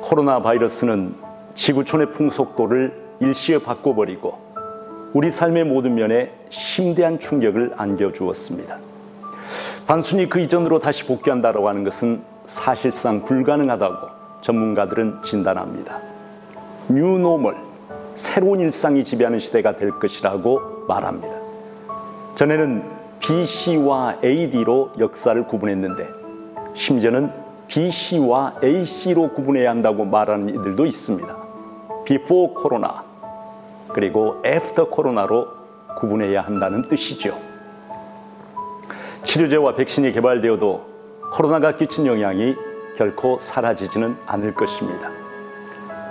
코로나 바이러스는 지구촌의 풍속도를 일시에 바꿔버리고 우리 삶의 모든 면에 심대한 충격을 안겨주었습니다. 단순히 그 이전으로 다시 복귀한다고 하는 것은 사실상 불가능하다고 전문가들은 진단합니다. 뉴노멀, 새로운 일상이 지배하는 시대가 될 것이라고 말합니다. 전에는 BC와 AD로 역사를 구분했는데 심지어는 BC와 AC로 구분해야 한다고 말하는 이들도 있습니다. Before 코로나 그리고 After 코로나로 구분해야 한다는 뜻이죠. 치료제와 백신이 개발되어도 코로나가 끼친 영향이 결코 사라지지는 않을 것입니다.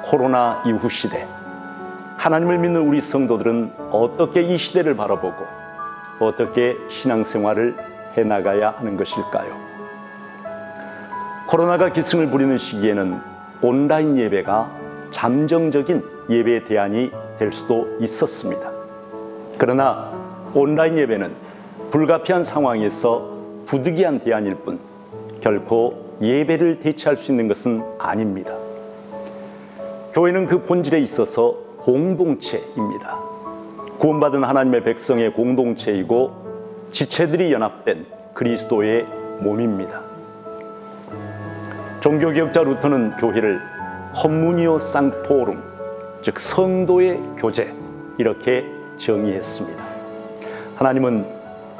코로나 이후 시대, 하나님을 믿는 우리 성도들은 어떻게 이 시대를 바라보고 어떻게 신앙생활을 해나가야 하는 것일까요? 코로나가 기승을 부리는 시기에는 온라인 예배가 잠정적인 예배 대안이 될 수도 있었습니다. 그러나 온라인 예배는 불가피한 상황에서 부득이한 대안일 뿐 결코 예배를 대체할 수 있는 것은 아닙니다. 교회는 그 본질에 있어서 공동체입니다. 구원받은 하나님의 백성의 공동체이고 지체들이 연합된 그리스도의 몸입니다. 종교개혁자 루터는 교회를 커뮤니오 상토룸, 즉 성도의 교제 이렇게 정의했습니다. 하나님은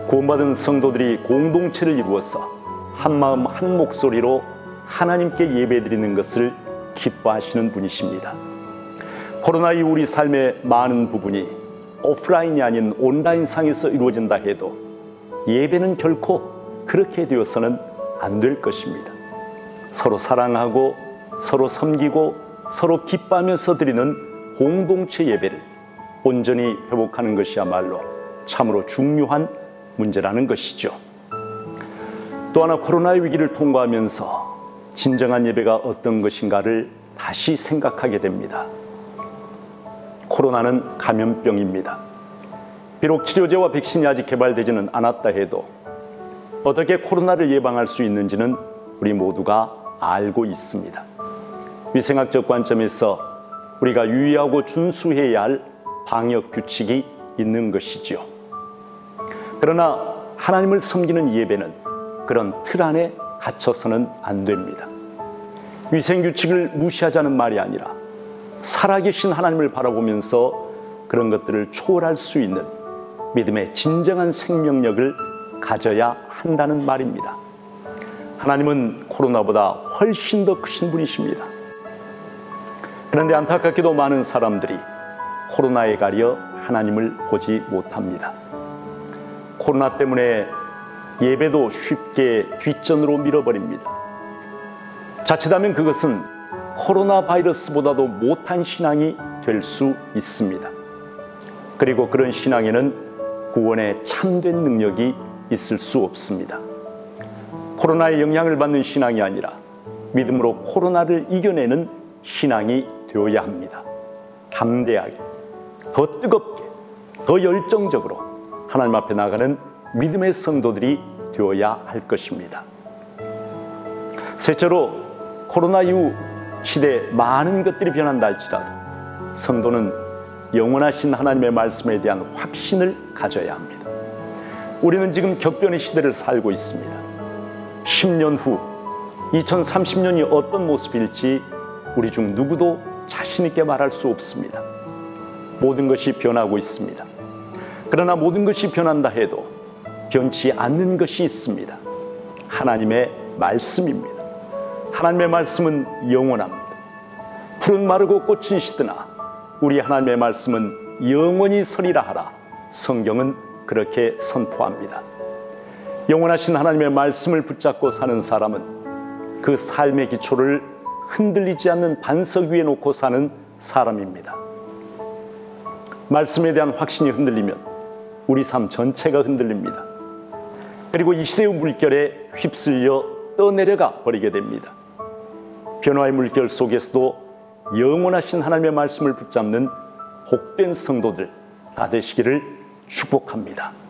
구원받은 성도들이 공동체를 이루어서 한 마음 한 목소리로 하나님께 예배드리는 것을 기뻐하시는 분이십니다. 코로나 이후 우리 삶의 많은 부분이 오프라인이 아닌 온라인상에서 이루어진다 해도 예배는 결코 그렇게 되어서는 안 될 것입니다. 서로 사랑하고 서로 섬기고 서로 기뻐하면서 드리는 공동체 예배를 온전히 회복하는 것이야말로 참으로 중요한 문제라는 것이죠. 또 하나 코로나의 위기를 통과하면서 진정한 예배가 어떤 것인가를 다시 생각하게 됩니다. 코로나는 감염병입니다. 비록 치료제와 백신이 아직 개발되지는 않았다 해도 어떻게 코로나를 예방할 수 있는지는 우리 모두가 알고 있습니다. 위생학적 관점에서 우리가 유의하고 준수해야 할 방역 규칙이 있는 것이죠. 그러나 하나님을 섬기는 예배는 그런 틀 안에 갇혀서는 안 됩니다. 위생 규칙을 무시하자는 말이 아니라 살아계신 하나님을 바라보면서 그런 것들을 초월할 수 있는 믿음의 진정한 생명력을 가져야 한다는 말입니다. 하나님은 코로나보다 훨씬 더 크신 분이십니다. 그런데 안타깝게도 많은 사람들이 코로나에 가려 하나님을 보지 못합니다. 코로나 때문에 예배도 쉽게 뒷전으로 밀어버립니다. 자칫하면 그것은 코로나 바이러스보다도 못한 신앙이 될 수 있습니다. 그리고 그런 신앙에는 구원의 참된 능력이 있을 수 없습니다. 코로나의 영향을 받는 신앙이 아니라 믿음으로 코로나를 이겨내는 신앙이 되어야 합니다. 담대하게, 더 뜨겁게, 더 열정적으로 하나님 앞에 나가는 믿음의 성도들이 되어야 할 것입니다. 셋째로, 코로나 이후 시대에 많은 것들이 변한다 할지라도 성도는 영원하신 하나님의 말씀에 대한 확신을 가져야 합니다. 우리는 지금 격변의 시대를 살고 있습니다. 10년 후 2030년이 어떤 모습일지 우리 중 누구도 자신 있게 말할 수 없습니다. 모든 것이 변하고 있습니다. 그러나 모든 것이 변한다 해도 변치 않는 것이 있습니다. 하나님의 말씀입니다. 하나님의 말씀은 영원합니다. 푸른 마르고 꽃은 시드나 우리 하나님의 말씀은 영원히 서리라 하라. 성경은 그렇게 선포합니다. 영원하신 하나님의 말씀을 붙잡고 사는 사람은 그 삶의 기초를 흔들리지 않는 반석 위에 놓고 사는 사람입니다. 말씀에 대한 확신이 흔들리면 우리 삶 전체가 흔들립니다. 그리고 이 시대의 물결에 휩쓸려 떠내려가 버리게 됩니다. 변화의 물결 속에서도 영원하신 하나님의 말씀을 붙잡는 복된 성도들 다 되시기를 축복합니다.